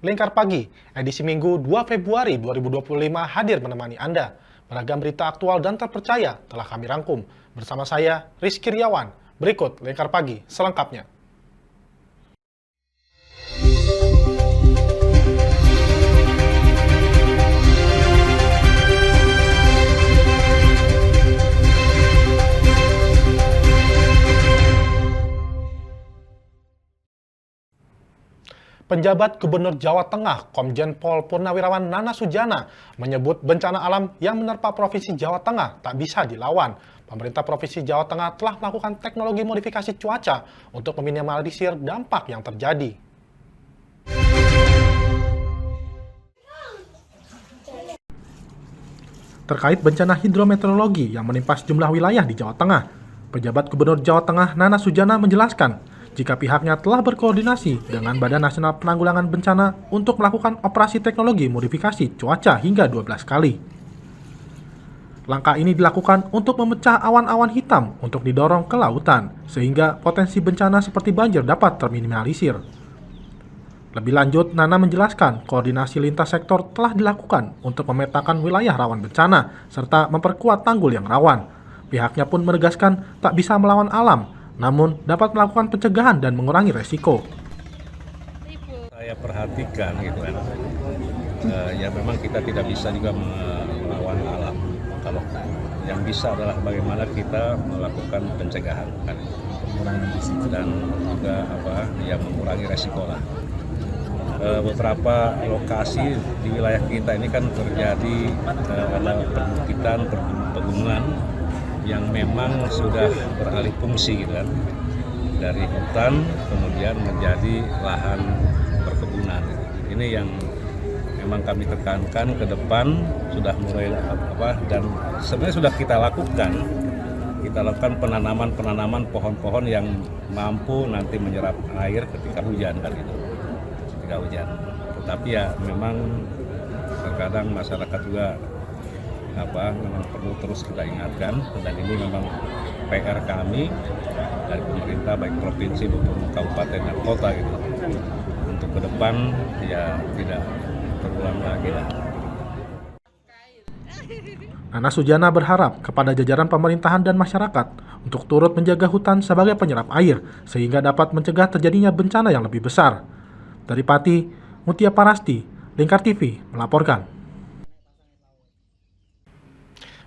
Lingkar Pagi, edisi Minggu 2 Februari 2025 hadir menemani Anda. Beragam berita aktual dan terpercaya telah kami rangkum. Bersama saya, Rizky Riawan. Berikut Lingkar Pagi selengkapnya. Penjabat Gubernur Jawa Tengah, Komjen Pol Purnawirawan Nana Sujana, menyebut bencana alam yang menerpa Provinsi Jawa Tengah tak bisa dilawan. Pemerintah Provinsi Jawa Tengah telah melakukan teknologi modifikasi cuaca untuk meminimalisir dampak yang terjadi. Terkait bencana hidrometeorologi yang menimpa sejumlah wilayah di Jawa Tengah, Penjabat Gubernur Jawa Tengah Nana Sujana menjelaskan jika pihaknya telah berkoordinasi dengan Badan Nasional Penanggulangan Bencana untuk melakukan operasi teknologi modifikasi cuaca hingga 12 kali. Langkah ini dilakukan untuk memecah awan-awan hitam untuk didorong ke lautan, sehingga potensi bencana seperti banjir dapat terminimalisir. Lebih lanjut, Nana menjelaskan koordinasi lintas sektor telah dilakukan untuk memetakan wilayah rawan bencana, serta memperkuat tanggul yang rawan. Pihaknya pun menegaskan tak bisa melawan alam, namun dapat melakukan pencegahan dan mengurangi resiko. Saya perhatikan gitu kan, ya memang kita tidak bisa juga melawan alam. Kalau yang bisa adalah bagaimana kita melakukan pencegahan kan, dan juga mengurangi resiko lah. Beberapa lokasi di wilayah kita ini kan terjadi ada perbukitan, pegunungan yang memang sudah beralih fungsi gitu kan, dari hutan kemudian menjadi lahan perkebunan. Ini yang memang kami tekankan ke depan sudah mulai dan sebenarnya sudah kita lakukan penanaman pohon-pohon yang mampu nanti menyerap air ketika hujan kan gitu. Ketika hujan. Tetapi ya memang terkadang masyarakat juga memang perlu terus kita ingatkan, dan ini memang PR kami dari pemerintah baik provinsi maupun kabupaten dan kota gitu, untuk ke depan ya tidak terulang lagi lah. Nana Sujana berharap kepada jajaran pemerintahan dan masyarakat untuk turut menjaga hutan sebagai penyerap air sehingga dapat mencegah terjadinya bencana yang lebih besar. Dari Pati, Mutia Parasti, Lingkar TV melaporkan.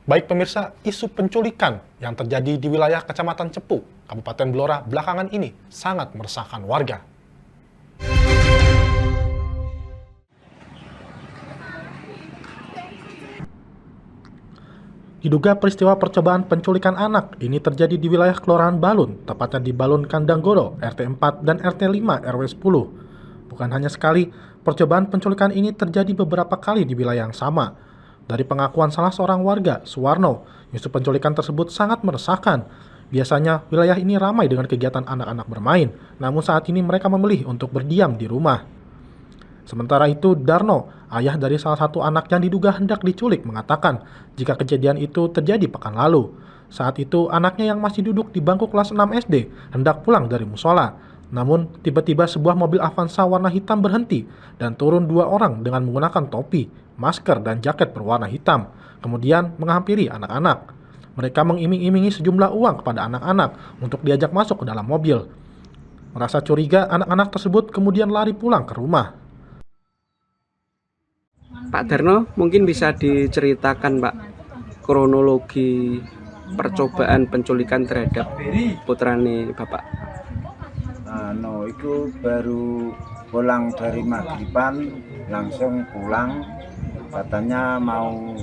Baik pemirsa, isu penculikan yang terjadi di wilayah Kecamatan Cepu, Kabupaten Blora belakangan ini sangat meresahkan warga. Diduga peristiwa percobaan penculikan anak ini terjadi di wilayah Kelurahan Balun, tepatnya di Balun Kandanggoro, RT 4 dan RT 5 RW 10. Bukan hanya sekali, percobaan penculikan ini terjadi beberapa kali di wilayah yang sama. Dari pengakuan salah seorang warga, Suwarno, isu penculikan tersebut sangat meresahkan. Biasanya wilayah ini ramai dengan kegiatan anak-anak bermain, namun saat ini mereka memilih untuk berdiam di rumah. Sementara itu, Darno, ayah dari salah satu anak yang diduga hendak diculik, mengatakan jika kejadian itu terjadi pekan lalu. Saat itu, anaknya yang masih duduk di bangku kelas 6 SD hendak pulang dari musola. Namun, tiba-tiba sebuah mobil Avanza warna hitam berhenti dan turun dua orang dengan menggunakan topi, masker, dan jaket berwarna hitam. Kemudian menghampiri anak-anak. Mereka mengiming-imingi sejumlah uang kepada anak-anak untuk diajak masuk ke dalam mobil. Merasa curiga, anak-anak tersebut kemudian lari pulang ke rumah. Pak Darno, mungkin bisa diceritakan Pak kronologi percobaan penculikan terhadap putrane Bapak? Itu baru pulang dari maghriban langsung pulang, katanya mau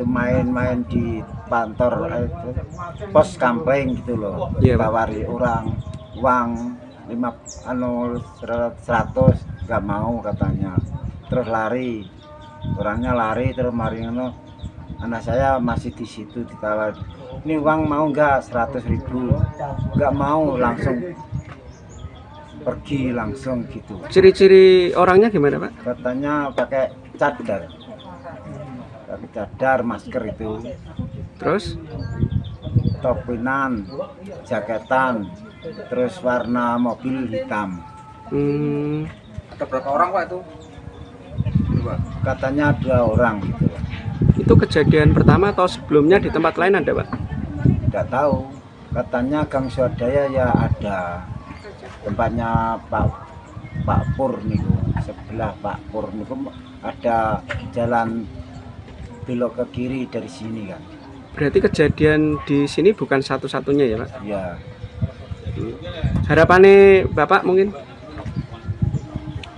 main-main di kantor pos kampling gitu loh. Tawari orang uang 100 nggak mau katanya, terus lari, orangnya lari terus anak saya masih di situ ditawar, ini uang mau nggak 100.000, nggak mau, langsung pergi langsung gitu. Ciri-ciri orangnya gimana Pak? Katanya pakai cadar, masker itu, terus topinan, jaketan, terus warna mobil hitam. Ada berapa orang Pak itu? Dua. Katanya 2 orang gitu Pak. Itu kejadian pertama atau sebelumnya di tempat lain ada Pak? Nggak tahu. Katanya Gang Swadaya ya ada. Tempatnya Pak Pur niku, sebelah Pak Pur niku ada jalan belok ke kiri dari sini kan. Berarti kejadian di sini bukan satu-satunya ya Pak? Ya, Harapannya Bapak mungkin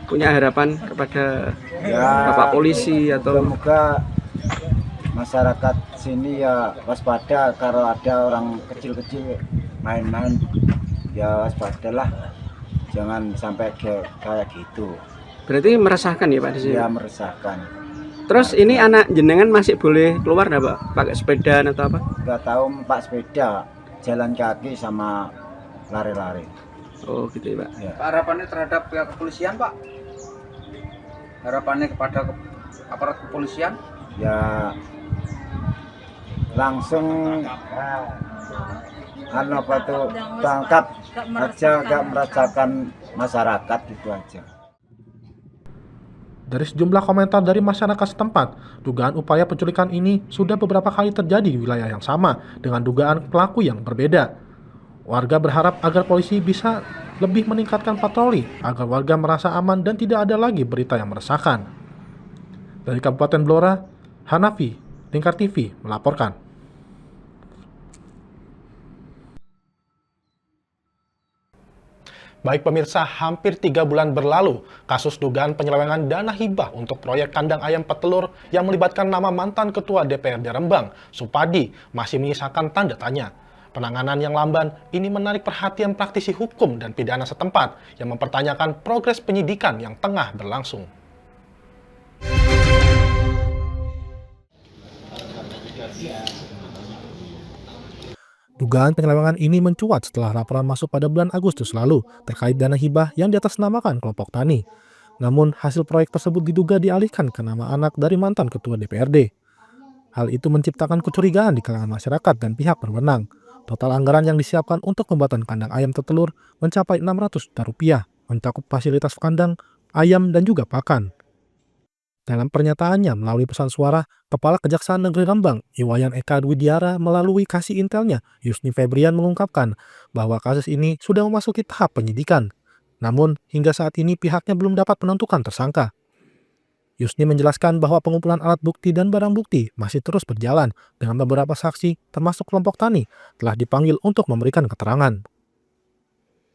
punya harapan kepada ya Bapak polisi atau semoga masyarakat sini ya waspada kalau ada orang kecil-kecil main-main, ya waspadalah, jangan sampai kayak gitu. berarti meresahkan ya Pak di sini. Ya meresahkan. Terus ini anak jenengan masih boleh keluar nggak Pak? Pakai sepeda atau apa? Nggak tahu Pak sepeda, jalan kaki sama lari-lari. Oh gitu ya Pak. Ya. Pak, harapannya terhadap pihak kepolisian Pak? Harapannya kepada aparat kepolisian? Ya langsung apa tuh tangkap aja, gak merasakan masyarakat gitu aja. Dari sejumlah komentar dari masyarakat setempat, dugaan upaya penculikan ini sudah beberapa kali terjadi di wilayah yang sama dengan dugaan pelaku yang berbeda. Warga berharap agar polisi bisa lebih meningkatkan patroli agar warga merasa aman dan tidak ada lagi berita yang meresahkan. Dari Kabupaten Blora, Hanafi, Lingkar TV melaporkan. Baik pemirsa, hampir 3 bulan berlalu, kasus dugaan penyelewengan dana hibah untuk proyek kandang ayam petelur yang melibatkan nama mantan Ketua DPRD Rembang, Supadi, masih menyisakan tanda tanya. Penanganan yang lamban ini menarik perhatian praktisi hukum dan pidana setempat yang mempertanyakan progres penyidikan yang tengah berlangsung. Dugaan penyelewengan ini mencuat setelah laporan masuk pada bulan Agustus lalu terkait dana hibah yang diatasnamakan kelompok tani. Namun, hasil proyek tersebut diduga dialihkan ke nama anak dari mantan ketua DPRD. Hal itu menciptakan kecurigaan di kalangan masyarakat dan pihak berwenang. Total anggaran yang disiapkan untuk pembuatan kandang ayam tetelur mencapai 600 juta rupiah, mencakup fasilitas kandang, ayam, dan juga pakan. Dalam pernyataannya melalui pesan suara, Kepala Kejaksaan Negeri Rembang, Iwayan Eka Dwidiara melalui kasih intelnya, Yusni Febrian mengungkapkan bahwa kasus ini sudah memasuki tahap penyidikan. Namun, hingga saat ini pihaknya belum dapat menentukan tersangka. Yusni menjelaskan bahwa pengumpulan alat bukti dan barang bukti masih terus berjalan dengan beberapa saksi, termasuk kelompok tani, telah dipanggil untuk memberikan keterangan.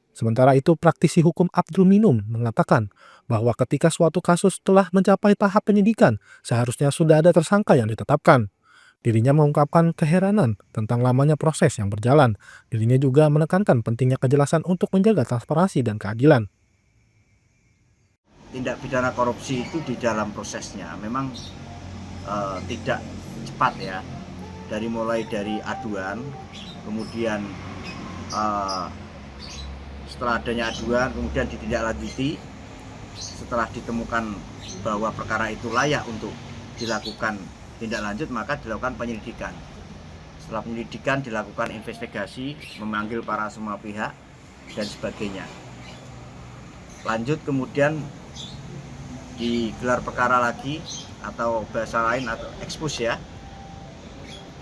Sementara itu, praktisi hukum Abdul Minum mengatakan bahwa ketika suatu kasus telah mencapai tahap penyidikan, seharusnya sudah ada tersangka yang ditetapkan. Dirinya mengungkapkan keheranan tentang lamanya proses yang berjalan. Dirinya juga menekankan pentingnya kejelasan untuk menjaga transparansi dan keadilan. Tindak pidana korupsi itu di dalam prosesnya memang tidak cepat ya. Mulai dari aduan, kemudian setelah adanya aduan, kemudian ditindaklanjuti. Setelah ditemukan bahwa perkara itu layak untuk dilakukan tindak lanjut, maka dilakukan penyelidikan. Setelah penyelidikan dilakukan investigasi, memanggil para semua pihak dan sebagainya. Lanjut kemudian digelar perkara lagi, atau bahasa lain atau ekspos ya.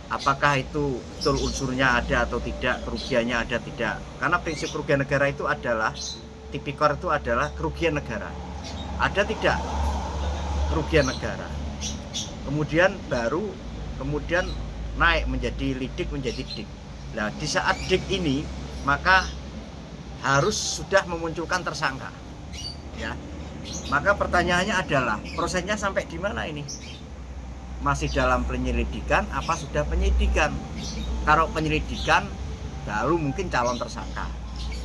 Apakah itu betul unsurnya ada atau tidak, kerugiannya ada tidak. Karena prinsip kerugian negara itu adalah, tipikor itu adalah kerugian negara. Ada tidak kerugian negara. Kemudian kemudian naik menjadi lidik, menjadi dik. Nah, di saat dik ini maka harus sudah memunculkan tersangka. Ya. Maka pertanyaannya adalah prosesnya sampai di mana ini? Masih dalam penyelidikan apa sudah penyidikan? Kalau penyelidikan baru mungkin calon tersangka.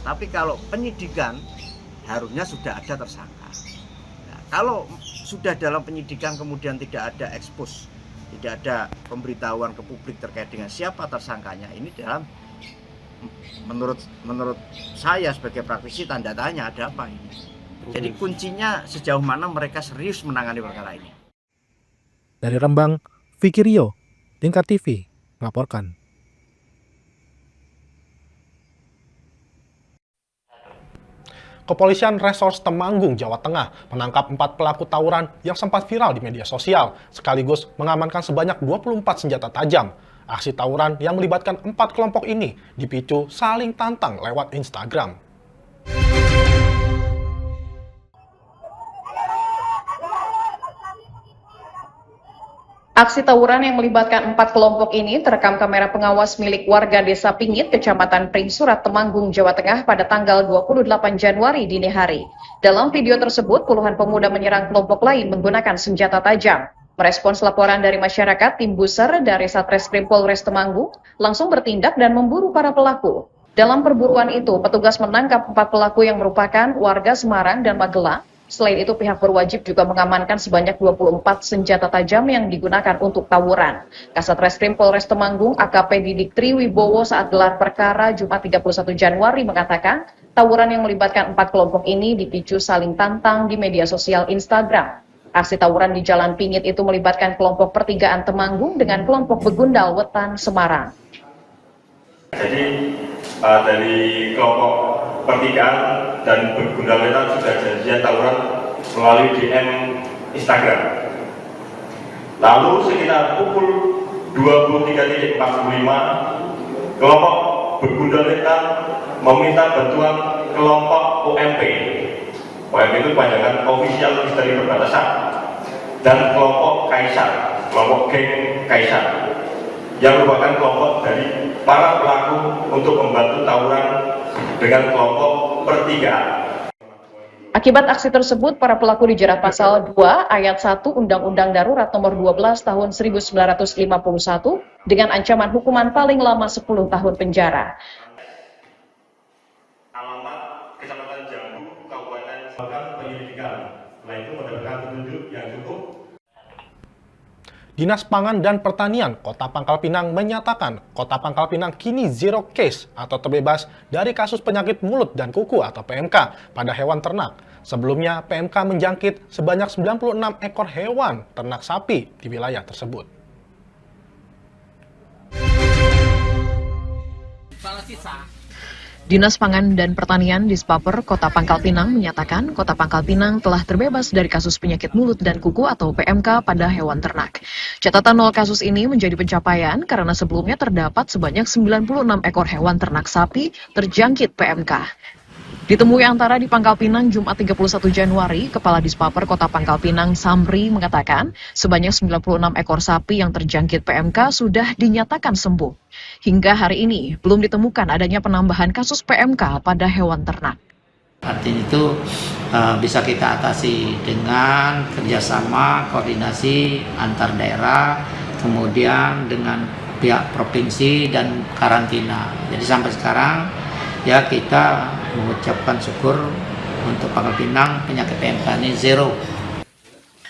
Tapi kalau penyidikan harusnya sudah ada tersangka. Nah, kalau sudah dalam penyidikan kemudian tidak ada ekspos, tidak ada pemberitahuan ke publik terkait dengan siapa tersangkanya, ini dalam menurut saya sebagai praktisi tanda tanya, ada apa ini? Jadi kuncinya sejauh mana mereka serius menangani perkara ini. Dari Rembang, Vicky Rio, Lingkar TV melaporkan. Kepolisian Resort Temanggung, Jawa Tengah menangkap 4 pelaku tawuran yang sempat viral di media sosial, sekaligus mengamankan sebanyak 24 senjata tajam. Aksi tawuran yang melibatkan 4 kelompok ini dipicu saling tantang lewat Instagram. Aksi tawuran yang melibatkan 4 kelompok ini terekam kamera pengawas milik warga Desa Pingit, Kecamatan Pringsurat, Temanggung, Jawa Tengah pada tanggal 28 Januari dini hari. Dalam video tersebut, puluhan pemuda menyerang kelompok lain menggunakan senjata tajam. Merespons laporan dari masyarakat, tim Buser dari Satreskrim Polres Temanggung langsung bertindak dan memburu para pelaku. Dalam perburuan itu, petugas menangkap 4 pelaku yang merupakan warga Semarang dan Magelang. Selain itu, pihak berwajib juga mengamankan sebanyak 24 senjata tajam yang digunakan untuk tawuran. Kasat Reskrim Polres Temanggung AKP Didik Triwibowo saat gelar perkara Jumat 31 Januari mengatakan, tawuran yang melibatkan 4 kelompok ini dipicu saling tantang di media sosial Instagram. Aksi tawuran di Jalan Pingit itu melibatkan kelompok Pertigaan Temanggung dengan kelompok Begundal Wetan Semarang. Jadi dari kelompok Pertigaan dan Begundal Wetan sudah janjian tawuran melalui DM Instagram. Lalu sekitar pukul 23.45 kelompok Begundal Wetan meminta bantuan kelompok OMP. OMP itu kepanjangan Official Misteri Perbatasan, dan kelompok Kaisar, kelompok geng Kaisar, yang merupakan kelompok dari para pelaku untuk membantu tawuran dengan kelompok Pertigaan. Akibat aksi tersebut, para pelaku dijerat pasal 2 ayat 1 Undang-Undang Darurat Nomor 12 Tahun 1951 dengan ancaman hukuman paling lama 10 tahun penjara. Alamat Kecamatan Jambu, Kabupaten Selatan penyelidikan. Setelah itu mendapatkan petunjuk yang cukup. Dinas Pangan dan Pertanian Kota Pangkal Pinang menyatakan Kota Pangkal Pinang kini zero case atau terbebas dari kasus penyakit mulut dan kuku atau PMK pada hewan ternak. Sebelumnya PMK menjangkit sebanyak 96 ekor hewan ternak sapi di wilayah tersebut. Dinas Pangan dan Pertanian Dispaper Kota Pangkal Pinang menyatakan Kota Pangkal Pinang telah terbebas dari kasus penyakit mulut dan kuku atau PMK pada hewan ternak. Catatan 0 kasus ini menjadi pencapaian karena sebelumnya terdapat sebanyak 96 ekor hewan ternak sapi terjangkit PMK. Ditemui antara di Pangkal Pinang Jumat 31 Januari, Kepala Dispaper Kota Pangkal Pinang Samri mengatakan sebanyak 96 ekor sapi yang terjangkit PMK sudah dinyatakan sembuh. Hingga hari ini belum ditemukan adanya penambahan kasus PMK pada hewan ternak. Artinya itu bisa kita atasi dengan kerjasama, koordinasi antar daerah, kemudian dengan pihak provinsi dan karantina. Jadi sampai sekarang ya kita mengucapkan syukur untuk Pangkal Pinang penyakit PMK ini zero.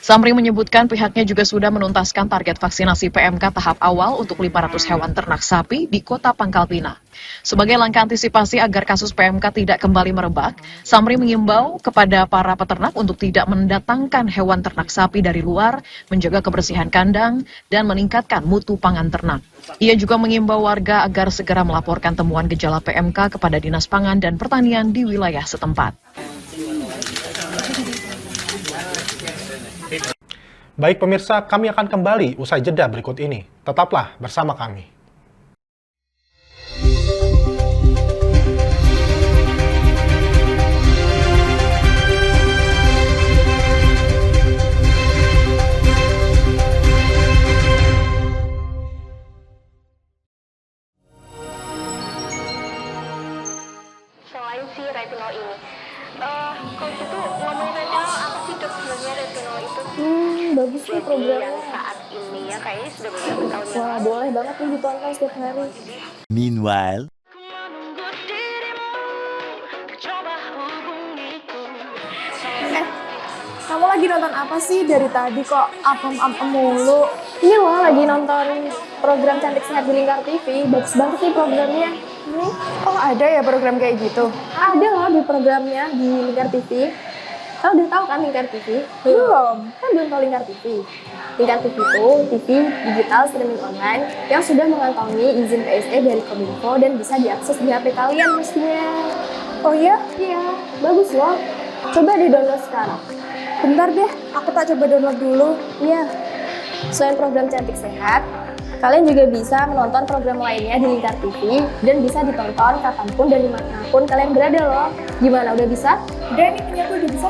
Samri menyebutkan pihaknya juga sudah menuntaskan target vaksinasi PMK tahap awal untuk 500 hewan ternak sapi di Kota Pangkal Pinang. Sebagai langkah antisipasi agar kasus PMK tidak kembali merebak, Samri mengimbau kepada para peternak untuk tidak mendatangkan hewan ternak sapi dari luar, menjaga kebersihan kandang, dan meningkatkan mutu pangan ternak. Ia juga mengimbau warga agar segera melaporkan temuan gejala PMK kepada Dinas Pangan dan Pertanian di wilayah setempat. Baik pemirsa, kami akan kembali usai jeda berikut ini. Tetaplah bersama kami. Selain si retinol ini, kalau gitu ngomongin retinol, apa sih dok sebenarnya retinol itu? Bagus nih programnya. Yang saat ini ya kayaknya sudah beberapa tahun yang Wah, lalu. boleh banget nih ditonton setiap hari. Meanwhile, Kamu lagi nonton apa sih dari tadi kok apem-apem mulu? Ini loh lagi nonton program Cantik Sehat di Lingkar TV. Bagus banget nih programnya. Oh ada ya program kayak gitu? Ada loh di programnya di Lingkar TV. Kamu udah tahu kan Lingkar TV? Belum. Kan belum tahu Lingkar TV. Lingkar TV itu TV digital streaming online yang sudah mengantongi izin PSE dari Kominfo dan bisa diakses di HP kalian mestinya. Oh iya? Iya, bagus loh. Coba di download sekarang. Bentar deh, aku tak coba download dulu. Iya. Selain program Cantik Sehat, kalian juga bisa menonton program lainnya di Lingkar TV dan bisa ditonton kapanpun dan dimanapun kalian berada loh. Gimana, udah bisa? Udah nih, punyaku udah bisa.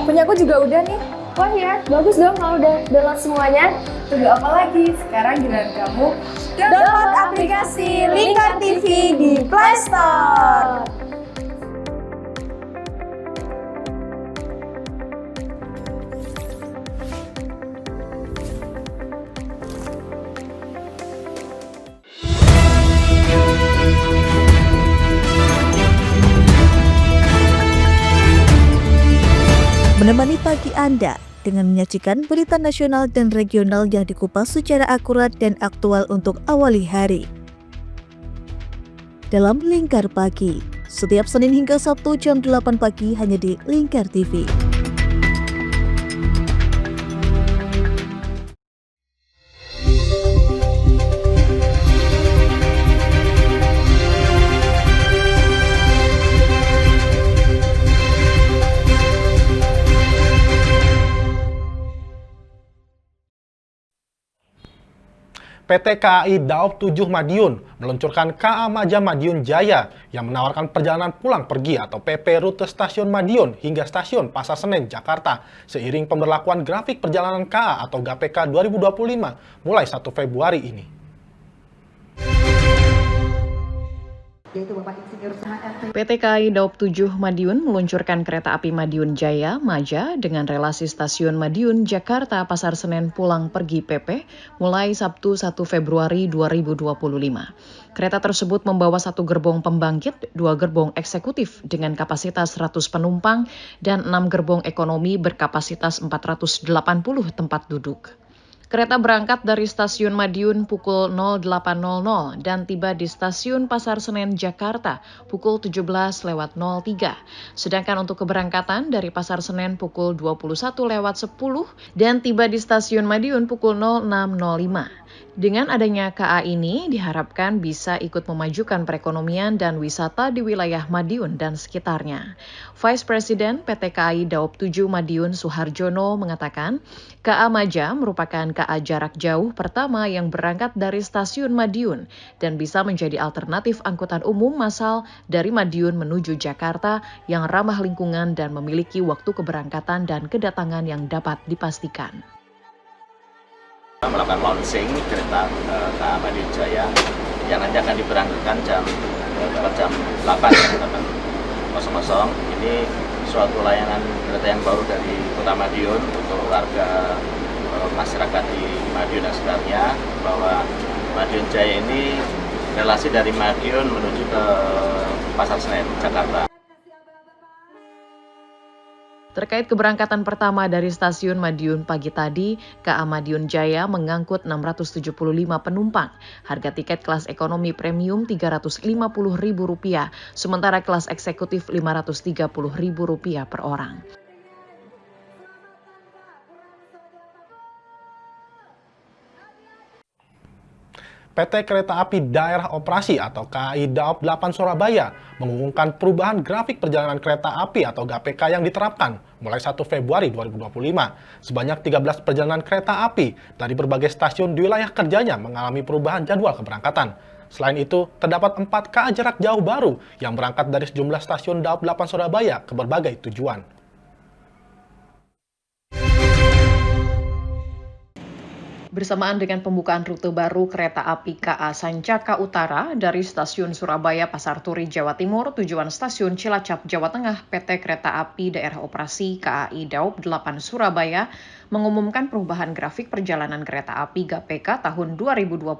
Punyaku juga udah nih. Wah ya, bagus dong kalau udah download semuanya. Tunggu apa lagi? Sekarang giliran kamu download aplikasi Lingkar TV di Play Store. Menemani pagi Anda dengan menyajikan berita nasional dan regional yang dikupas secara akurat dan aktual untuk awali hari. Dalam Lingkar Pagi, setiap Senin hingga Sabtu jam 8 pagi hanya di Lingkar TV. PT KAI Daob 7 Madiun meluncurkan KA Maja Madiun Jaya yang menawarkan perjalanan pulang pergi atau PP rute stasiun Madiun hingga stasiun Pasar Senen, Jakarta seiring pemberlakuan grafik perjalanan KA atau GPK 2025 mulai 1 Februari ini. PT KAI Daob 7 Madiun meluncurkan kereta api Madiun Jaya Maja dengan relasi stasiun Madiun, Jakarta, Pasar Senen pulang pergi PP mulai Sabtu 1 Februari 2025. Kereta tersebut membawa 1 gerbong pembangkit, 2 gerbong eksekutif dengan kapasitas 100 penumpang, dan 6 gerbong ekonomi berkapasitas 480 tempat duduk. Kereta berangkat dari stasiun Madiun pukul 08.00 dan tiba di stasiun Pasar Senen, Jakarta pukul 17.03. Sedangkan untuk keberangkatan dari Pasar Senen pukul 21.10 dan tiba di stasiun Madiun pukul 06.05. Dengan adanya KA ini diharapkan bisa ikut memajukan perekonomian dan wisata di wilayah Madiun dan sekitarnya. Vice President PT KAI Daob 7 Madiun Suharjono mengatakan, KA Maja merupakan KA jarak jauh pertama yang berangkat dari stasiun Madiun dan bisa menjadi alternatif angkutan umum massal dari Madiun menuju Jakarta yang ramah lingkungan dan memiliki waktu keberangkatan dan kedatangan yang dapat dipastikan. Melakukan launching kereta KA Madiun Jaya yang nanti akan diberangkatkan jam 8.00. Ini suatu layanan kereta yang baru dari Kota Madiun untuk warga masyarakat di Madiun dan sekitarnya, bahwa Madiun Jaya ini relasi dari Madiun menuju ke Pasar Senen, Jakarta. Terkait keberangkatan pertama dari stasiun Madiun pagi tadi, KA Madiun Jaya mengangkut 675 penumpang. Harga tiket kelas ekonomi premium Rp350.000, sementara kelas eksekutif Rp530.000 per orang. PT Kereta Api Daerah Operasi atau KAI Daob 8 Surabaya mengumumkan perubahan grafik perjalanan kereta api atau GPK yang diterapkan mulai 1 Februari 2025. Sebanyak 13 perjalanan kereta api dari berbagai stasiun di wilayah kerjanya mengalami perubahan jadwal keberangkatan. Selain itu, terdapat 4 KA jarak jauh baru yang berangkat dari sejumlah stasiun Daob 8 Surabaya ke berbagai tujuan. Bersamaan dengan pembukaan rute baru kereta api KA Sancaka Utara dari stasiun Surabaya Pasar Turi, Jawa Timur, tujuan stasiun Cilacap, Jawa Tengah, PT Kereta Api Daerah Operasi KAI Daob 8 Surabaya mengumumkan perubahan grafik perjalanan kereta api GPK tahun 2025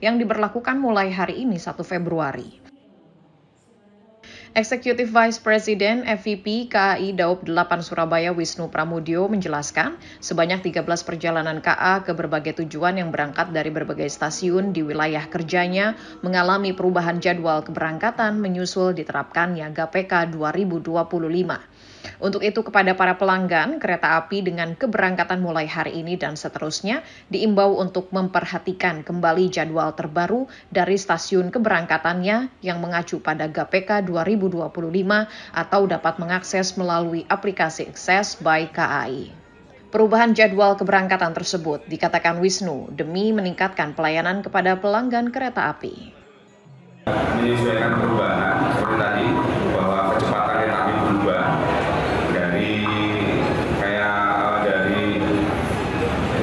yang diberlakukan mulai hari ini 1 Februari. Executive Vice President FVP KAI Daob 8 Surabaya Wisnu Pramudyo menjelaskan sebanyak 13 perjalanan KA ke berbagai tujuan yang berangkat dari berbagai stasiun di wilayah kerjanya mengalami perubahan jadwal keberangkatan menyusul diterapkannya GPK 2025. Untuk itu kepada para pelanggan kereta api dengan keberangkatan mulai hari ini dan seterusnya diimbau untuk memperhatikan kembali jadwal terbaru dari stasiun keberangkatannya yang mengacu pada GPK 2025 atau dapat mengakses melalui aplikasi Access by KAI. Perubahan jadwal keberangkatan tersebut dikatakan Wisnu demi meningkatkan pelayanan kepada pelanggan kereta api. Menyesuaikan perubahan seperti tadi bahwa kecepatan kereta api berubah dari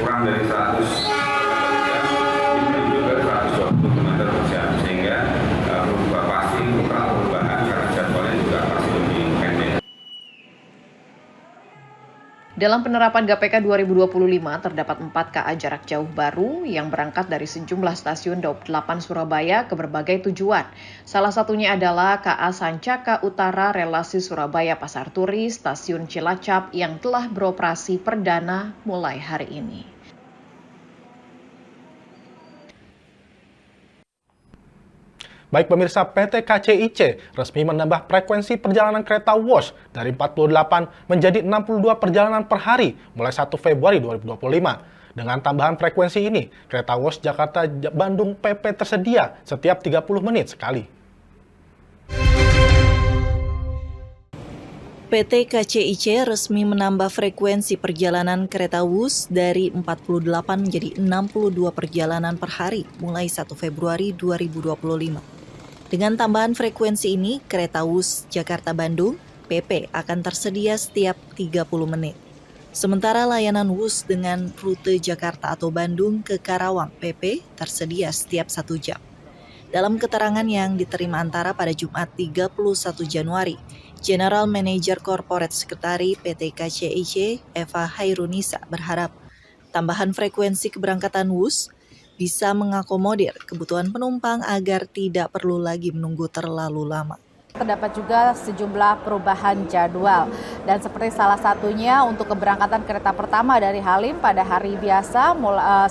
kurang dari 100 menuju ke 120 km per jam, sehingga berubah pasti perubahan karena jadwalnya juga pasti lebih pendek. Dalam penerapan GPK 2025 terdapat 4 KA jarak jauh baru yang berangkat dari sejumlah stasiun Daup 8 Surabaya ke berbagai tujuan. Salah satunya adalah KA Sancaka Utara relasi Surabaya Pasar Turi, Stasiun Cilacap yang telah beroperasi perdana mulai hari ini. Baik pemirsa, PT KCIC resmi menambah frekuensi perjalanan kereta WOS dari 48 menjadi 62 perjalanan per hari mulai 1 Februari 2025. Dengan tambahan frekuensi ini, kereta WOS Jakarta-Bandung PP tersedia setiap 30 menit sekali. PT KCIC resmi menambah frekuensi perjalanan kereta WUS dari 48 menjadi 62 perjalanan per hari mulai 1 Februari 2025. Dengan tambahan frekuensi ini, kereta WUS Jakarta-Bandung PP akan tersedia setiap 30 menit. Sementara layanan WUS dengan rute Jakarta atau Bandung ke Karawang PP tersedia setiap 1 jam. Dalam keterangan yang diterima Antara pada Jumat 31 Januari, General Manager Corporate Secretary PT KCIC Eva Hairunisa berharap tambahan frekuensi keberangkatan WUS bisa mengakomodir kebutuhan penumpang agar tidak perlu lagi menunggu terlalu lama. Terdapat juga sejumlah perubahan jadwal dan seperti salah satunya untuk keberangkatan kereta pertama dari Halim pada hari biasa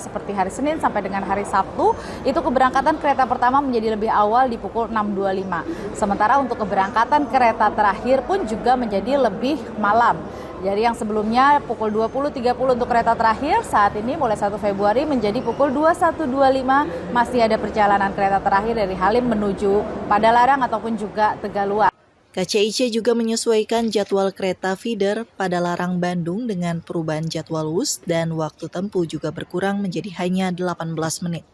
seperti hari Senin sampai dengan hari Sabtu itu keberangkatan kereta pertama menjadi lebih awal di pukul 6.25. Sementara untuk keberangkatan kereta terakhir pun juga menjadi lebih malam. Jadi yang sebelumnya pukul 20.30 untuk kereta terakhir, saat ini mulai 1 Februari menjadi pukul 21.25 masih ada perjalanan kereta terakhir dari Halim menuju Padalarang ataupun juga Tegaluar. KCIC juga menyesuaikan jadwal kereta feeder Padalarang Bandung dengan perubahan jadwal WUS dan waktu tempuh juga berkurang menjadi hanya 18 menit.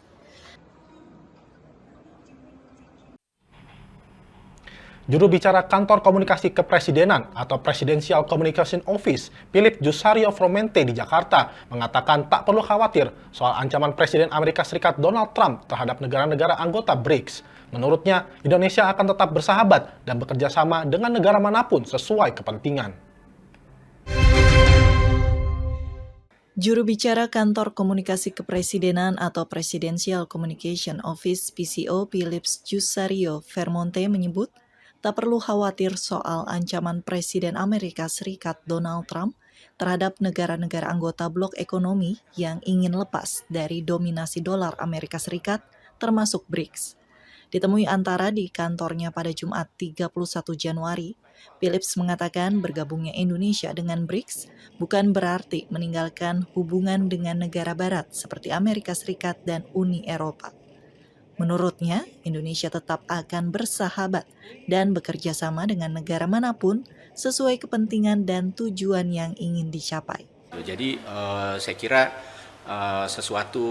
Juru bicara Kantor Komunikasi Kepresidenan atau Presidential Communication Office, Philip Jussario Fromente di Jakarta, mengatakan tak perlu khawatir soal ancaman Presiden Amerika Serikat Donald Trump terhadap negara-negara anggota BRICS. Menurutnya, Indonesia akan tetap bersahabat dan bekerja sama dengan negara manapun sesuai kepentingan. Juru bicara Kantor Komunikasi Kepresidenan atau Presidential Communication Office (PCO) Philip Jussario Fromente menyebut, tak perlu khawatir soal ancaman Presiden Amerika Serikat Donald Trump terhadap negara-negara anggota blok ekonomi yang ingin lepas dari dominasi dolar Amerika Serikat, termasuk BRICS. Ditemui Antara di kantornya pada Jumat 31 Januari, Philips mengatakan bergabungnya Indonesia dengan BRICS bukan berarti meninggalkan hubungan dengan negara barat seperti Amerika Serikat dan Uni Eropa. Menurutnya, Indonesia tetap akan bersahabat dan bekerja sama dengan negara manapun sesuai kepentingan dan tujuan yang ingin dicapai. Jadi saya kira sesuatu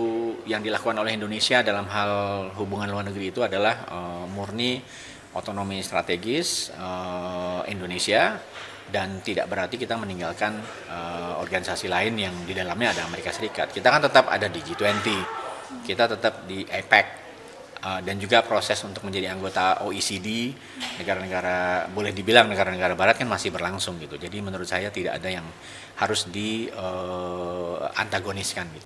yang dilakukan oleh Indonesia dalam hal hubungan luar negeri itu adalah murni otonomi strategis Indonesia dan tidak berarti kita meninggalkan organisasi lain yang di dalamnya ada Amerika Serikat. Kita kan tetap ada di G20, kita tetap di APEC. Dan juga proses untuk menjadi anggota OECD, negara-negara boleh dibilang negara-negara barat kan masih berlangsung gitu. Jadi menurut saya tidak ada yang harus diantagoniskan gitu.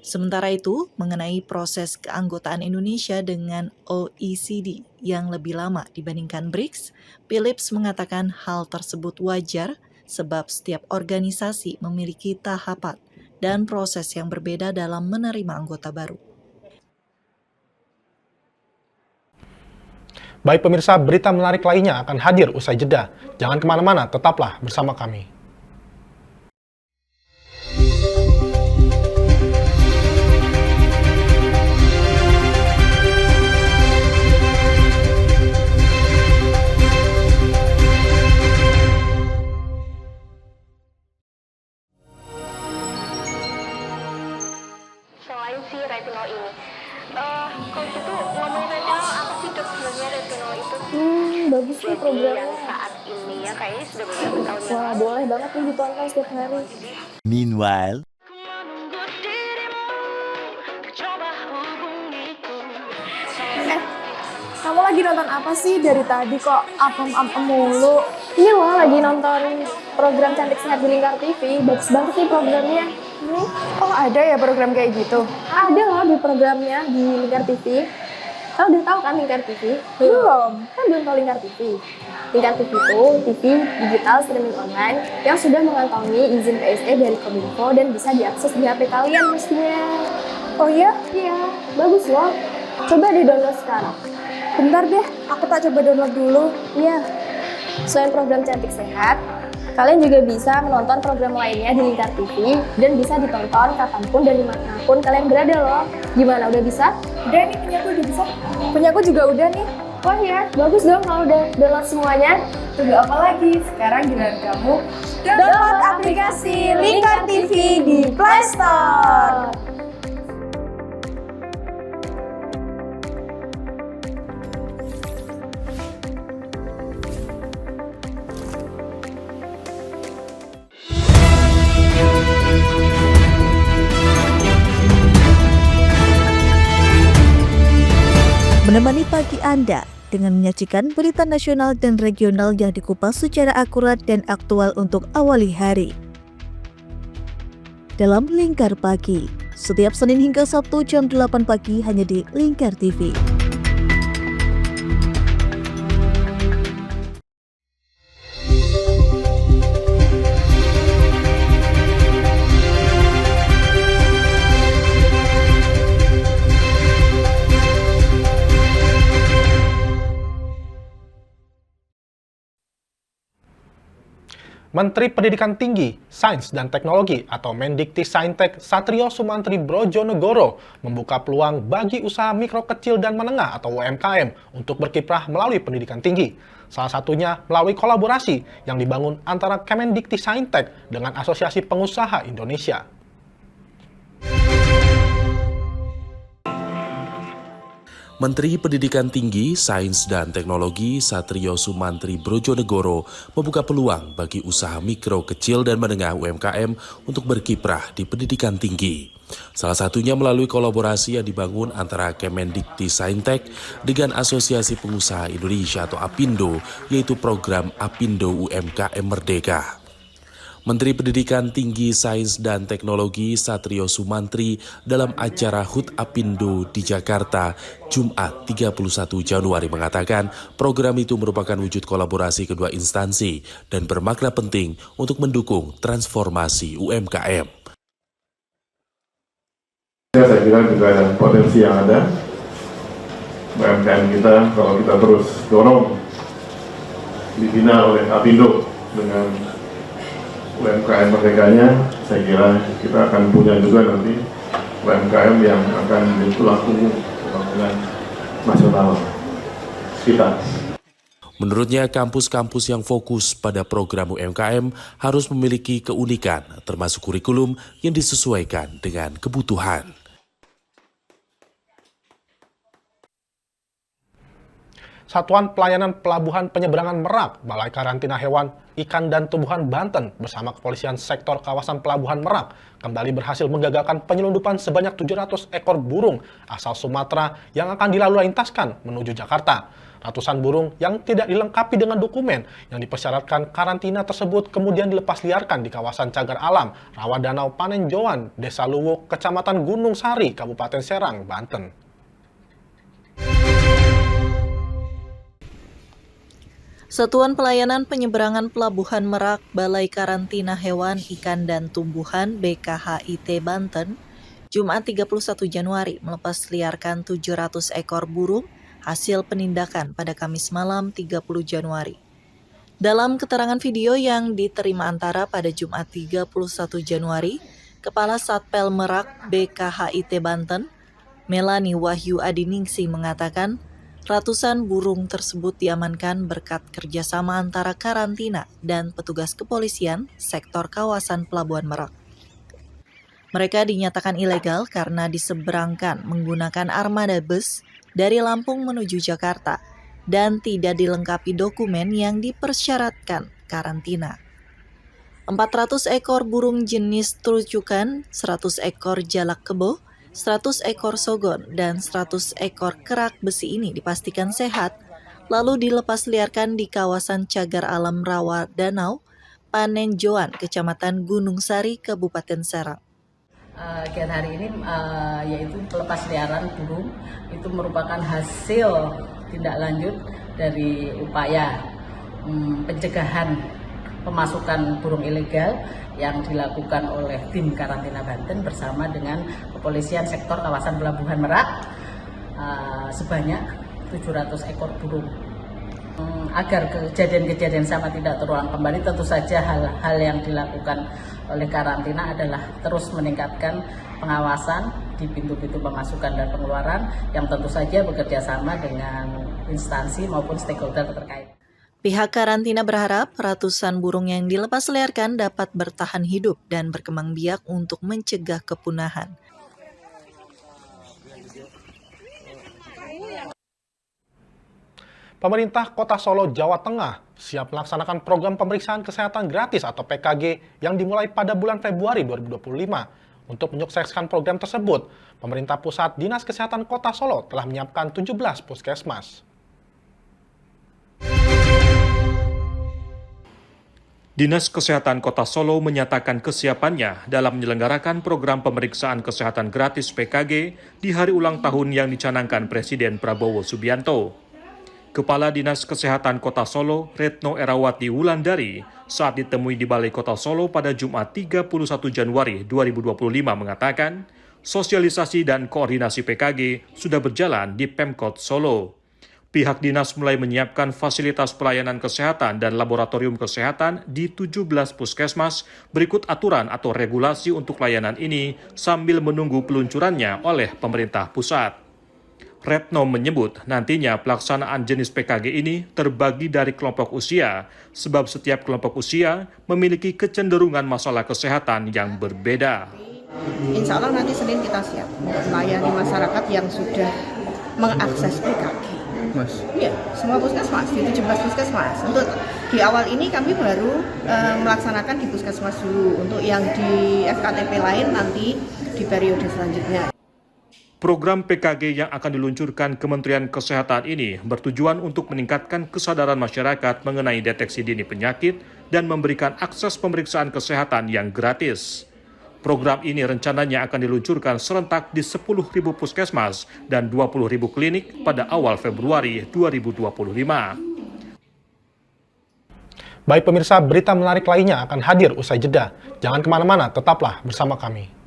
Sementara itu, mengenai proses keanggotaan Indonesia dengan OECD yang lebih lama dibandingkan BRICS, Philips mengatakan hal tersebut wajar sebab setiap organisasi memiliki tahapan dan proses yang berbeda dalam menerima anggota baru. Baik pemirsa, berita menarik lainnya akan hadir usai jeda. Jangan kemana-mana, tetaplah bersama kami. Selain si retinol ini, kalau gitu ngomongin retinol, apa sih dok sebenarnya retinol itu? Bagus nih programnya. Yang saat ini ya kayaknya sudah beberapa tahun yang Wah, lalu. boleh banget nih ditonton setiap hari. Meanwhile, Kamu lagi nonton apa sih dari tadi kok apem-apem mulu? Iya loh, lagi nonton program Cantik Sehat di Lingkar TV. Bagus banget nih programnya. Oh, ada ya program kayak gitu? Ada loh di programnya di Lingkar TV. Kau udah tahu kan Lingkar TV? Belum. Kan belum tahu Lingkar TV. Lingkar TV itu TV digital streaming online yang sudah mengantongi izin PSE dari Kominfo dan bisa diakses di HP kalian mestinya. Oh iya? Iya, bagus loh. Coba di-download sekarang. Bentar deh, aku tak coba download dulu. Iya. Selain program Cantik Sehat, kalian juga bisa menonton program lainnya di Lingkar TV dan bisa ditonton kapanpun dan dimanapun kalian berada loh. Gimana, udah bisa? Udah nih, punyaku udah bisa. Punyaku juga udah nih. Wah ya, bagus dong kalau udah download semuanya. Tunggu apa lagi? Sekarang giliran kamu download aplikasi Lingkar TV di Play Store. Menemani pagi Anda dengan menyajikan berita nasional dan regional yang dikupas secara akurat dan aktual untuk awali hari. Dalam Lingkar Pagi, setiap Senin hingga Sabtu jam 8 pagi hanya di Lingkar TV. Menteri Pendidikan Tinggi, Sains dan Teknologi atau Mendikti-Saintek Satrio Sumantri Brojonegoro membuka peluang bagi usaha mikro kecil dan menengah atau UMKM untuk berkiprah melalui pendidikan tinggi. Salah satunya melalui kolaborasi yang dibangun antara Kemendikti-Saintek dengan Asosiasi Pengusaha Indonesia. Menteri Pendidikan Tinggi, Sains dan Teknologi Satrio Sumantri Brojonegoro membuka peluang bagi usaha mikro, kecil, dan menengah UMKM untuk berkiprah di pendidikan tinggi. Salah satunya melalui kolaborasi yang dibangun antara Kemendikti-Saintek dengan Asosiasi Pengusaha Indonesia atau APindo, yaitu program APindo UMKM Merdeka. Menteri Pendidikan Tinggi, Sains dan Teknologi Satrio Sumantri dalam acara HUT APindo di Jakarta, Jumat 31 Januari mengatakan program itu merupakan wujud kolaborasi kedua instansi dan bermakna penting untuk mendukung transformasi UMKM. Saya kira juga ada potensi yang ada. UMKM kita kalau kita terus dorong dibina oleh APindo dengan UMKM Merdekanya, saya kira kita akan punya juga nanti UMKM yang akan menjadi tulang punggung pembangunan nasional kita. Menurutnya, kampus-kampus yang fokus pada program UMKM harus memiliki keunikan, termasuk kurikulum yang disesuaikan dengan kebutuhan. Satuan Pelayanan Pelabuhan Penyeberangan Merak, Balai Karantina Hewan, Ikan dan Tumbuhan Banten bersama Kepolisian Sektor Kawasan Pelabuhan Merak kembali berhasil menggagalkan penyelundupan sebanyak 700 ekor burung asal Sumatera yang akan dilalu lintaskan menuju Jakarta. Ratusan burung yang tidak dilengkapi dengan dokumen yang dipersyaratkan karantina tersebut kemudian dilepas liarkan di kawasan Cagar Alam, Rawa Danau Panenjoan, Desa Luwuk, Kecamatan Gunung Sari, Kabupaten Serang, Banten. Satuan Pelayanan Penyeberangan Pelabuhan Merak, Balai Karantina Hewan, Ikan dan Tumbuhan BKHIT Banten, Jumat 31 Januari melepas liarkan 700 ekor burung hasil penindakan pada Kamis malam 30 Januari. Dalam keterangan video yang diterima Antara pada Jumat 31 Januari, Kepala Satpel Merak BKHIT Banten, Melani Wahyu Adiningsi mengatakan, ratusan burung tersebut diamankan berkat kerjasama antara karantina dan petugas kepolisian sektor kawasan Pelabuhan Merak. Mereka dinyatakan ilegal karena diseberangkan menggunakan armada bus dari Lampung menuju Jakarta dan tidak dilengkapi dokumen yang dipersyaratkan karantina. 400 ekor burung jenis trucukan, 100 ekor jalak kebo, 100 ekor sogon, dan 100 ekor kerak besi ini dipastikan sehat, lalu dilepas liarkan di kawasan Cagar Alam Rawa Danau, Panenjoan, Kecamatan Gunung Sari, Kabupaten Serang. Kegiatan hari ini yaitu pelepas liaran burung itu merupakan hasil tindak lanjut dari upaya pencegahan pemasukan burung ilegal yang dilakukan oleh tim karantina Banten bersama dengan kepolisian sektor kawasan Pelabuhan Merak sebanyak 700 ekor burung. Agar kejadian-kejadian sama tidak terulang kembali, tentu saja hal-hal yang dilakukan oleh karantina adalah terus meningkatkan pengawasan di pintu-pintu pemasukan dan pengeluaran yang tentu saja bekerja sama dengan instansi maupun stakeholder terkait. Pihak karantina berharap ratusan burung yang dilepas liarkan dapat bertahan hidup dan berkembang biak untuk mencegah kepunahan. Pemerintah Kota Solo, Jawa Tengah siap melaksanakan program pemeriksaan kesehatan gratis atau PKG yang dimulai pada bulan Februari 2025. Untuk menyukseskan program tersebut, pemerintah pusat Dinas Kesehatan Kota Solo telah menyiapkan 17 puskesmas. Dinas Kesehatan Kota Solo menyatakan kesiapannya dalam menyelenggarakan program pemeriksaan kesehatan gratis PKG di hari ulang tahun yang dicanangkan Presiden Prabowo Subianto. Kepala Dinas Kesehatan Kota Solo, Retno Erawati Wulandari, saat ditemui di Balai Kota Solo pada Jumat 31 Januari 2025 mengatakan, sosialisasi dan koordinasi PKG sudah berjalan di Pemkot Solo. Pihak dinas mulai menyiapkan fasilitas pelayanan kesehatan dan laboratorium kesehatan di 17 puskesmas berikut aturan atau regulasi untuk layanan ini sambil menunggu peluncurannya oleh pemerintah pusat. Retno menyebut nantinya pelaksanaan jenis PKG ini terbagi dari kelompok usia, sebab setiap kelompok usia memiliki kecenderungan masalah kesehatan yang berbeda. Insya Allah nanti Senin kita siap melayani masyarakat yang sudah mengakses PKG. Iya, semua puskesmas, di 17 puskesmas. Untuk di awal ini kami baru melaksanakan di puskesmas dulu. Untuk yang di FKTP lain nanti di periode selanjutnya. Program PKG yang akan diluncurkan Kementerian Kesehatan ini bertujuan untuk meningkatkan kesadaran masyarakat mengenai deteksi dini penyakit dan memberikan akses pemeriksaan kesehatan yang gratis. Program ini rencananya akan diluncurkan serentak di 10.000 puskesmas dan 20.000 klinik pada awal Februari 2025. Baik pemirsa, berita menarik lainnya akan hadir usai jeda. Jangan kemana-mana, tetaplah bersama kami.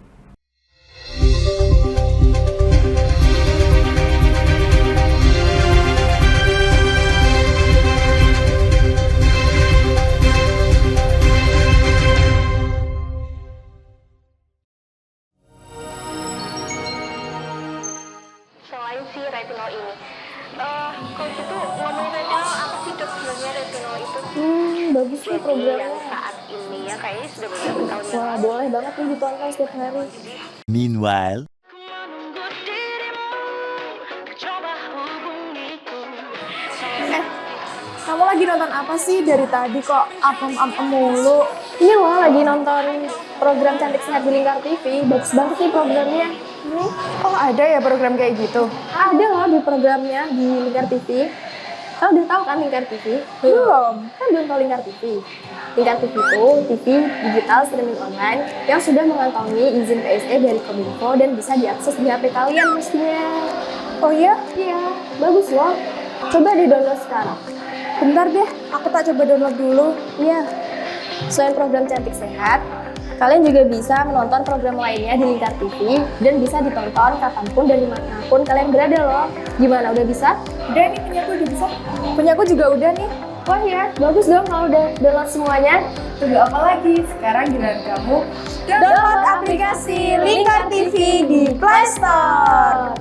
Selain si retinol ini, kalau gitu ngomongin retinol, apa sih dok sebenarnya retinol itu? Bagus nih programnya. Yang saat ini ya kayaknya sudah beberapa tahun yang Wah, boleh banget nih ditonton setiap hari. Meanwhile, Kamu lagi nonton apa sih dari tadi kok apem-apem mulu? Iya loh, lagi nonton program Cantik Sehat di Lingkar TV. Bagus banget nih programnya. Oh ada ya program kayak gitu? Ada loh di programnya di Lingkar TV. Kau udah tahu kan Lingkar TV? Belum. Kan belum tahu Lingkar TV. Lingkar TV itu TV digital streaming online yang sudah mengantongi izin PSE dari Kominfo dan bisa diakses di HP kalian mestinya. Oh iya? Iya, bagus loh. Coba di-download sekarang. Bentar deh, aku tak coba download dulu. Iya. Selain program Cantik Sehat, Kalian juga bisa menonton program lainnya di Lingkar TV dan bisa ditonton kapanpun dan dimanapun kalian berada loh. Gimana, udah bisa? Udah nih, punyaku udah bisa. Punyaku juga udah nih. Wah ya, bagus dong kalau udah download semuanya. Tunggu apa lagi? Sekarang giliran kamu download aplikasi Lingkar TV di Play Store.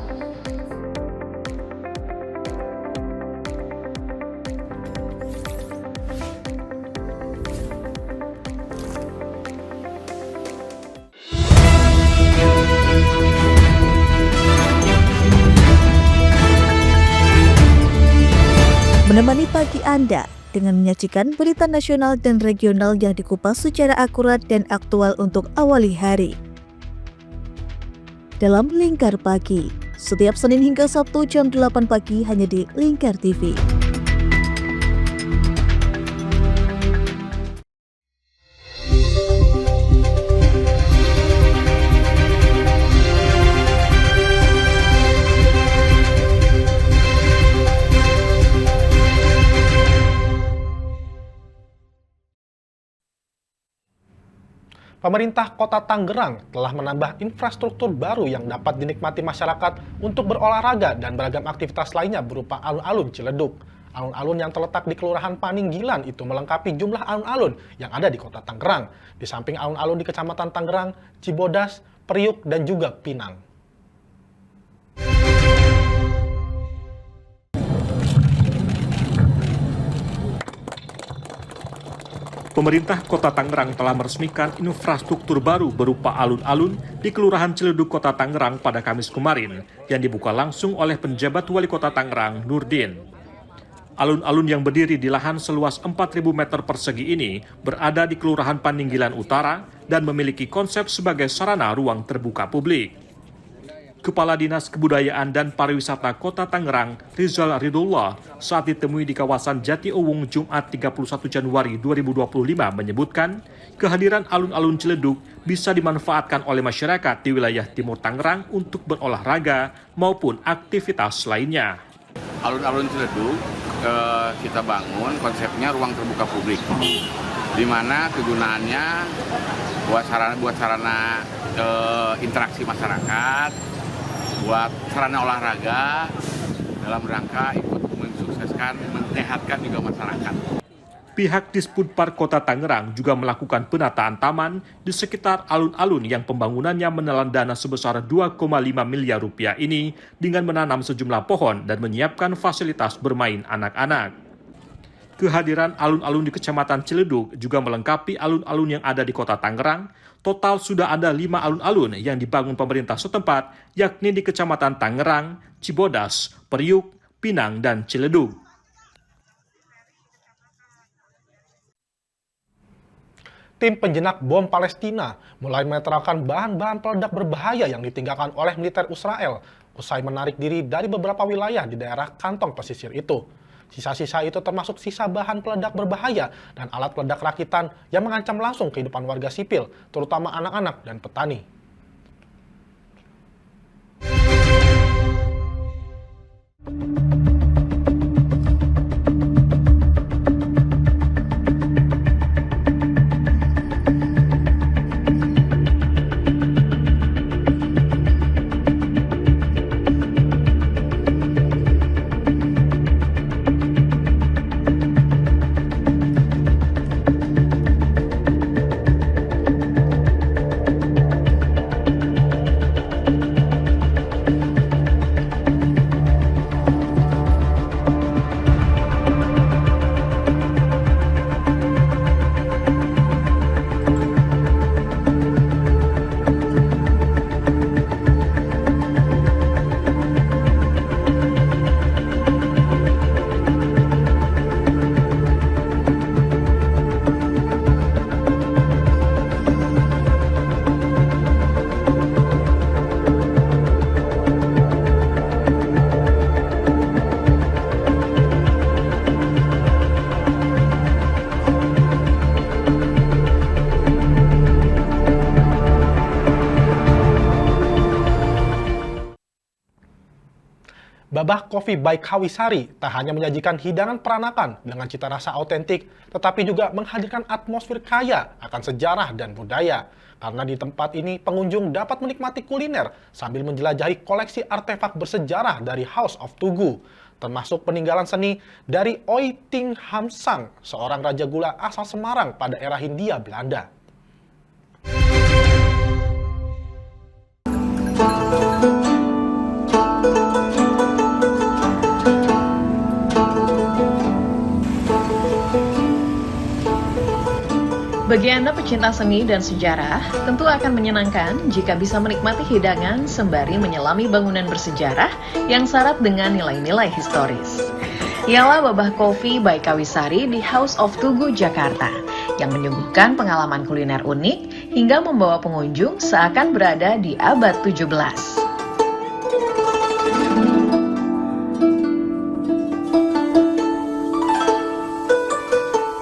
Menemani pagi Anda dengan menyajikan berita nasional dan regional yang dikupas secara akurat dan aktual untuk awali hari. Dalam Lingkar Pagi, setiap Senin hingga Sabtu jam 8 pagi hanya di Lingkar TV. Pemerintah Kota Tangerang telah menambah infrastruktur baru yang dapat dinikmati masyarakat untuk berolahraga dan beragam aktivitas lainnya berupa alun-alun Ciledug. Alun-alun yang terletak di Kelurahan Paninggilan itu melengkapi jumlah alun-alun yang ada di Kota Tangerang, di samping alun-alun di Kecamatan Tangerang, Cibodas, Priuk, dan juga Pinang. Pemerintah Kota Tangerang telah meresmikan infrastruktur baru berupa alun-alun di Kelurahan Ciledug, Kota Tangerang pada Kamis kemarin, yang dibuka langsung oleh penjabat Wali Kota Tangerang, Nurdin. Alun-alun yang berdiri di lahan seluas 4.000 meter persegi ini berada di Kelurahan Paninggilan Utara dan memiliki konsep sebagai sarana ruang terbuka publik. Kepala Dinas Kebudayaan dan Pariwisata Kota Tangerang, Rizal Ridullah, saat ditemui di kawasan Jati Uwung Jumat 31 Januari 2025 menyebutkan kehadiran alun-alun Ciledug bisa dimanfaatkan oleh masyarakat di wilayah Timur Tangerang untuk berolahraga maupun aktivitas lainnya. Alun-alun Ciledug kita bangun konsepnya ruang terbuka publik, di mana kegunaannya buat sarana interaksi masyarakat, buat sarana olahraga dalam rangka ikut mensukseskan, menyehatkan juga masyarakat. Pihak Disputpark Kota Tangerang juga melakukan penataan taman di sekitar alun-alun yang pembangunannya menelan dana sebesar 2,5 miliar rupiah ini dengan menanam sejumlah pohon dan menyiapkan fasilitas bermain anak-anak. Kehadiran alun-alun di Kecamatan Ciledug juga melengkapi alun-alun yang ada di Kota Tangerang. Total sudah ada 5 alun-alun yang dibangun pemerintah setempat, yakni di Kecamatan Tangerang, Cibodas, Priuk, Pinang, dan Ciledug. Tim penjinak bom Palestina mulai menetralkan bahan-bahan peledak berbahaya yang ditinggalkan oleh militer Israel usai menarik diri dari beberapa wilayah di daerah kantong pesisir itu. Sisa-sisa itu termasuk sisa bahan peledak berbahaya dan alat peledak rakitan yang mengancam langsung kehidupan warga sipil, terutama anak-anak dan petani. Babah Coffee by Kawisari tak hanya menyajikan hidangan peranakan dengan cita rasa autentik, tetapi juga menghadirkan atmosfer kaya akan sejarah dan budaya. Karena di tempat ini pengunjung dapat menikmati kuliner sambil menjelajahi koleksi artefak bersejarah dari House of Tugu, termasuk peninggalan seni dari Oi Ting Ham Sang, seorang raja gula asal Semarang pada era Hindia Belanda. Bagi Anda pecinta seni dan sejarah, tentu akan menyenangkan jika bisa menikmati hidangan sembari menyelami bangunan bersejarah yang syarat dengan nilai-nilai historis. Ialah Babah Coffee by Kawisari di House of Tugu, Jakarta, yang menyuguhkan pengalaman kuliner unik hingga membawa pengunjung seakan berada di abad 17.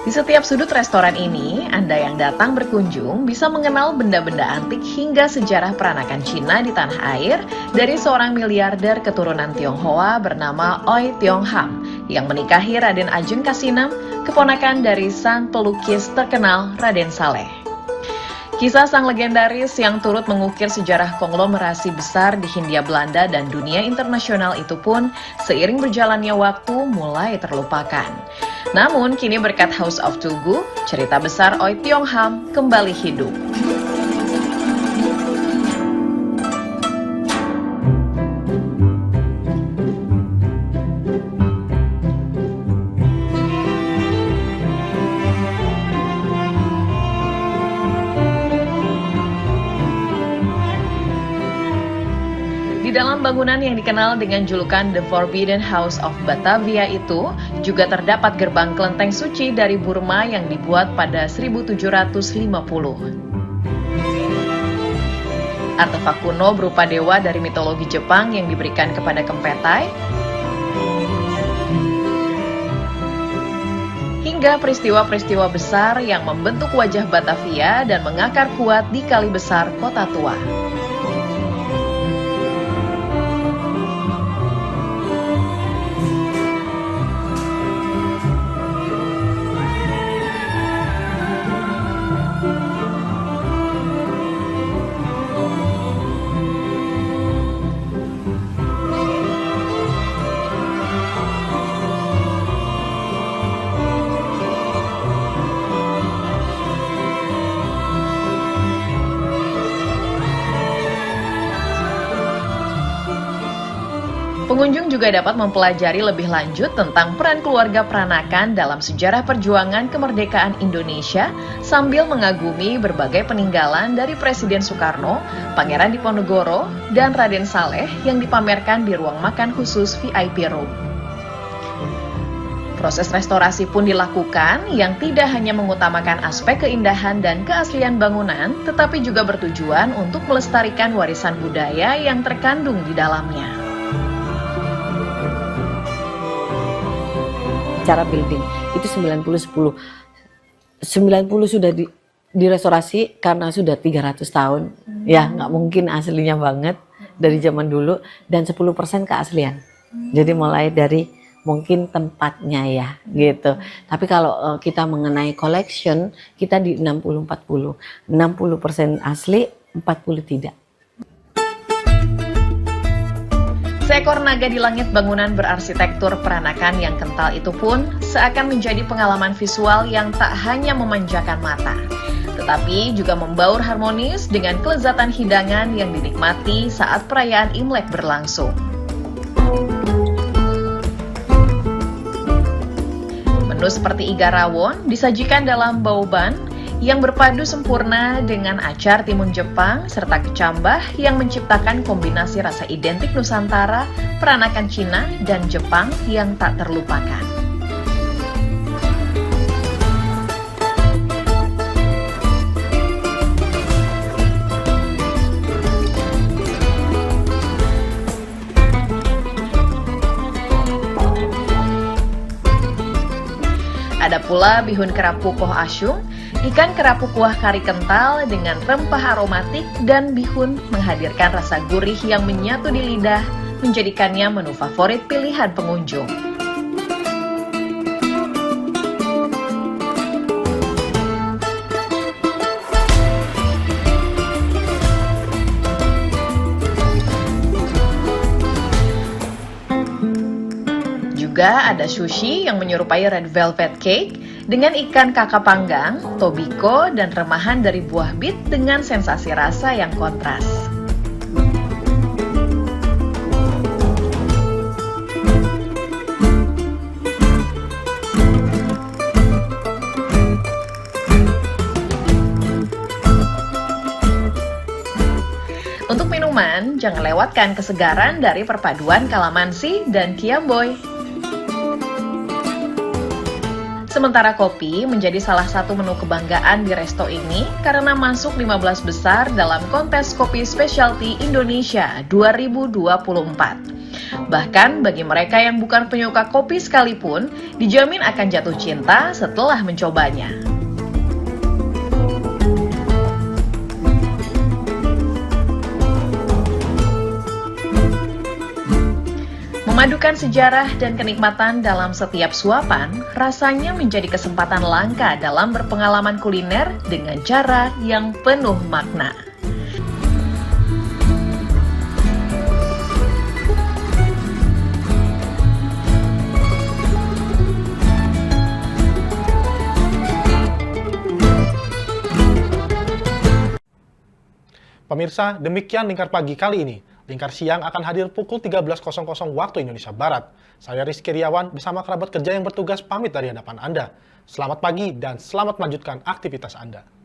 Di setiap sudut restoran ini, Anda yang datang berkunjung bisa mengenal benda-benda antik hingga sejarah peranakan Cina di tanah air dari seorang miliarder keturunan Tionghoa bernama Oi Tiong Ham yang menikahi Raden Ajeng Kasinem, keponakan dari sang pelukis terkenal Raden Saleh. Kisah sang legendaris yang turut mengukir sejarah konglomerasi besar di Hindia Belanda dan dunia internasional itu pun seiring berjalannya waktu mulai terlupakan. Namun kini berkat House of Tugu, cerita besar Oi Tiong Ham kembali hidup. Di dalam bangunan yang dikenal dengan julukan The Forbidden House of Batavia itu, juga terdapat gerbang kelenteng suci dari Burma yang dibuat pada 1750. Artefak kuno berupa dewa dari mitologi Jepang yang diberikan kepada Kempetai, hingga peristiwa-peristiwa besar yang membentuk wajah Batavia dan mengakar kuat di Kali Besar Kota Tua. Pengunjung juga dapat mempelajari lebih lanjut tentang peran keluarga peranakan dalam sejarah perjuangan kemerdekaan Indonesia sambil mengagumi berbagai peninggalan dari Presiden Soekarno, Pangeran Diponegoro, dan Raden Saleh yang dipamerkan di ruang makan khusus VIP Room. Proses restorasi pun dilakukan yang tidak hanya mengutamakan aspek keindahan dan keaslian bangunan, tetapi juga bertujuan untuk melestarikan warisan budaya yang terkandung di dalamnya. Cara building itu 90-10. 90 sudah direstorasi karena sudah 300 tahun. Ya, nggak mungkin aslinya banget dari zaman dulu, dan 10% keaslian. Jadi mulai dari mungkin tempatnya ya gitu. Tapi kalau kita mengenai collection, kita di 60-40. 60% asli, 40 tidak. Seekor naga di langit bangunan berarsitektur peranakan yang kental itu pun seakan menjadi pengalaman visual yang tak hanya memanjakan mata, tetapi juga membaur harmonis dengan kelezatan hidangan yang dinikmati saat perayaan Imlek berlangsung. Menu seperti iga rawon disajikan dalam bauban yang berpadu sempurna dengan acar timun Jepang serta kecambah yang menciptakan kombinasi rasa identik Nusantara, peranakan Cina, dan Jepang yang tak terlupakan. Ada pula bihun kerapu poh asyung, ikan kerapu kuah kari kental dengan rempah aromatik, dan bihun menghadirkan rasa gurih yang menyatu di lidah menjadikannya menu favorit pilihan pengunjung. Juga ada sushi yang menyerupai red velvet cake dengan ikan kakap panggang, tobiko, dan remahan dari buah bit dengan sensasi rasa yang kontras. Untuk minuman, jangan lewatkan kesegaran dari perpaduan kalamansi dan kiamboy. Sementara kopi menjadi salah satu menu kebanggaan di resto ini karena masuk 15 besar dalam kontes kopi specialty Indonesia 2024. Bahkan bagi mereka yang bukan penyuka kopi sekalipun, dijamin akan jatuh cinta setelah mencobanya. Memadukan sejarah dan kenikmatan dalam setiap suapan, rasanya menjadi kesempatan langka dalam berpengalaman kuliner dengan cara yang penuh makna. Pemirsa, demikian Lingkar Pagi kali ini. Lingkar Siang akan hadir pukul 13.00 waktu Indonesia Barat. Saya Rizky Riawan bersama kerabat kerja yang bertugas pamit dari hadapan Anda. Selamat pagi dan selamat melanjutkan aktivitas Anda.